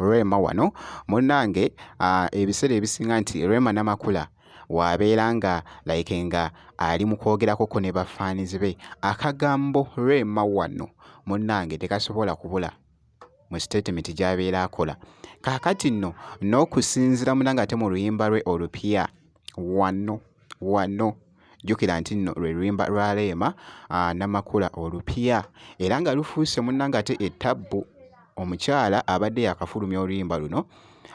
Rema wano munnange ebiseera ebisinga nti Rema Namakula wabeera nga like nga ali mu kwogerako ne bafaanizi be akagambo Rema wano munnange tekasobola kubula mu statement gy'abeera akola. Kaakati nno n'okusinziira munnange ate mu luyimba lwe olupya wano jjukira nti nno lwe luyimba lwa Rema Namakula olupya era nga lufuuse munnange ate ettabbu. Omukyala abadde yakafulumya oluyimba luno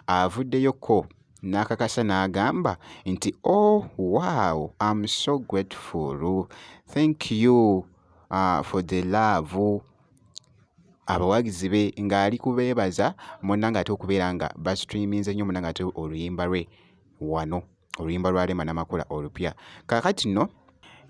avuddeyoko n'akakasa n'agamba nti oh wow, I'm so grateful, thank you for the love. Abawagizi be ng'ali kubeebaza munnange ate okubeera nga bastreaminze nnyo munnange ate oluyimba lwe wano oluyimba lwa Rema Namakula olupya. Kaakati nno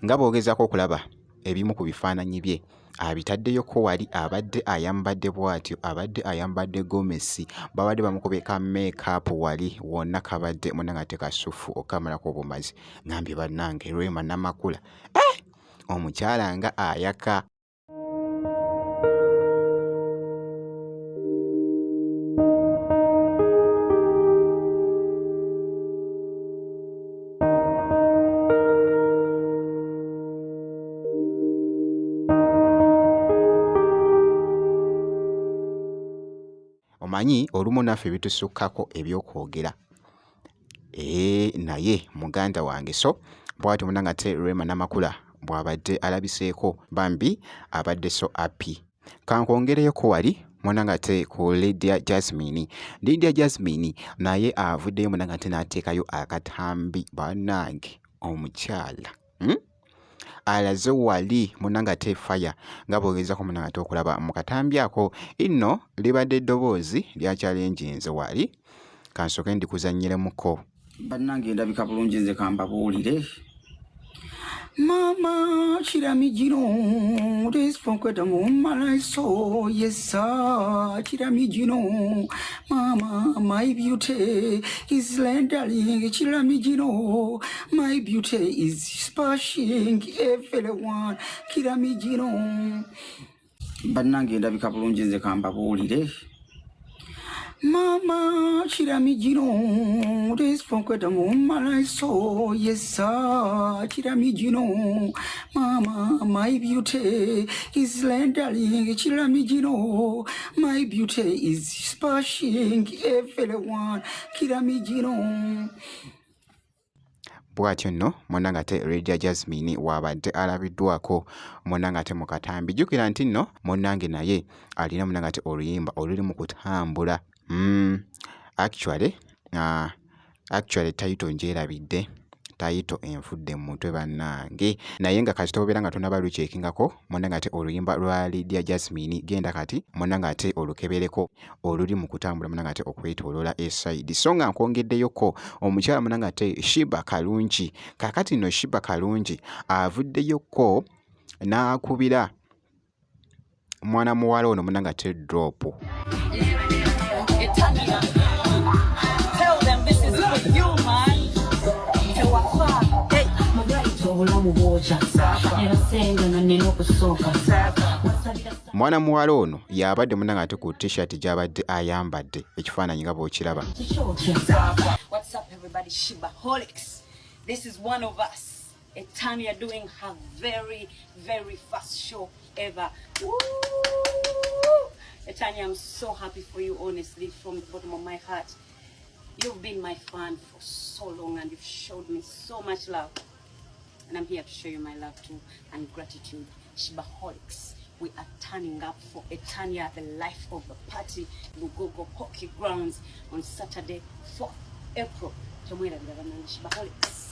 nga boogezaako okulaba ebimu ku bifaananyi bye abitaddeyoko wali abadde ayambadde bw'atyo abadde ayambadde gomesi babadde bamukubeka make-up wali wonna kabadde munnange ate kasufu okamalako obumazi ngambye bannange Rema Namakula omukyala nga ayaka. Omanyi olumu naffe bitusukkako ebyokwogera naye muganda wange so bw'atyo munnange ate Rema Namakula bw'abadde alabiseeko bambi abadde so happy. Kankwongereyoko wali munnange ate ku Lydia Jasmine naye avuddeyo munnange ate n'ateekayo akatambi bannange omukyala alaze wali munnange ate fire nga bwogezako munnange ate okulaba mu katambi ako inno libadde eddoboozi lya challenge nze wali kansooke ndikuzannyiremuko bannange ndabika bulungi nze kambabuulire Mama Chiramijino, this pocket of my soul, yes, sir, Chiramijino, Mama, my beauty is darling, Chiramijino, my beauty is splashing everyone, Chiramijino. Bannange ndabika bulungi nze kambabuulire Mama Chiramijino, this pocket of my soul, yes, sir, Chiramijino, Mama, my beauty is darling, Chiramijino, my beauty is splashing everyone, Chiramijino. Bw'atyo nno munnange ate Lydia Jasmine wabadde alabiddwako munnange ate mu katambi. Jjukira nti nno munnange naye alina munnange ate oluyimba oluli mu kutambula. Actually title ngyerabidde, title enfudde mu mutwe bannange, naye nga kati tobeera nga tonaba lukyekingako munnange ate oluyimba lwa Lydia Jasmine genda kati munnange ate olukebereko oluli mu kutambula munnange ate okwetooloola eside. So nga nkwongeddeyoko omukyala munnange ate Shiba Kalungi. Kaakati nno Shiba Kalungi avuddeyoko n'akubira mwana muwala ono munnange ate drop. Tell them this is for you, man. Mwana muwala ono y'abadde munnange ate ku t-shirt gy'abadde ayambadde ekifaananyi nga bw'okiraba. What's up everybody, Shibaholics. This is one of us. Etania doing her very, very first show ever. Woo! Etania, I'm so happy for you, honestly, from the bottom of my heart. You've been my fan for so long and you've showed me so much love. And I'm here to show you my love too and gratitude. Shibaholics, we are turning up for Etania, the life of the party, Lugogo Hockey Grounds on Saturday, 4th April. Shibaholics,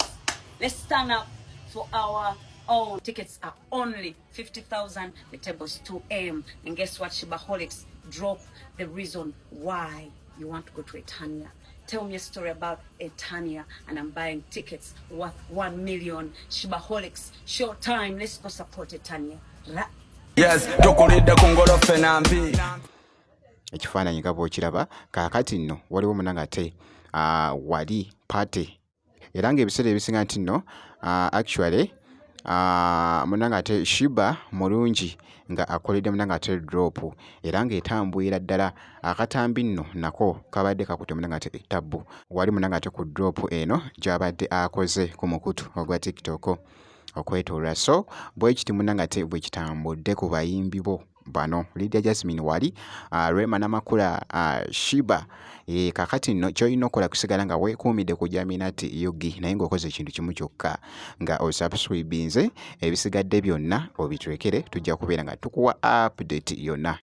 let's stand up for our own. Tickets are only 50,000. The table's 2 a.m. And guess what, Shibaholics? Drop the reason why you want to go to Etania. Tell me a story about Etania, and I'm buying tickets worth 1 million. Shibaholics, show time. Let's go support Etania. Yes, tukulidde ku ngolofe nambi. Ekifaananyi nga bw'okiraba kaakati nno waliwo munnange ate wali party era ng'ebiseera ebisinga nti nno actually munanga ate Shiba mulungi nga akoledde munanga ate drop era ng'etambwira ddala. Akatambi nno nako kabadde kakutte munanga ate ettabbu wali munanga ate ku drop eno gy'abadde akoze ku mukutu ogwa TikTok okwetooloola. So bwe kiti munanga ate bwe kitambudde ku bayimbi bo bano Lydia Jasmine wali Rema Namakula Shiba. Kakati nno ky'olina okukola kusigala nga weekuumidde ku Jaminati Yugi naye ng'okoze ekintu kimu kyokka nga osubscribinze, ebisigadde byonna obitwekere, tujja kubeera nga tukuwa update yonna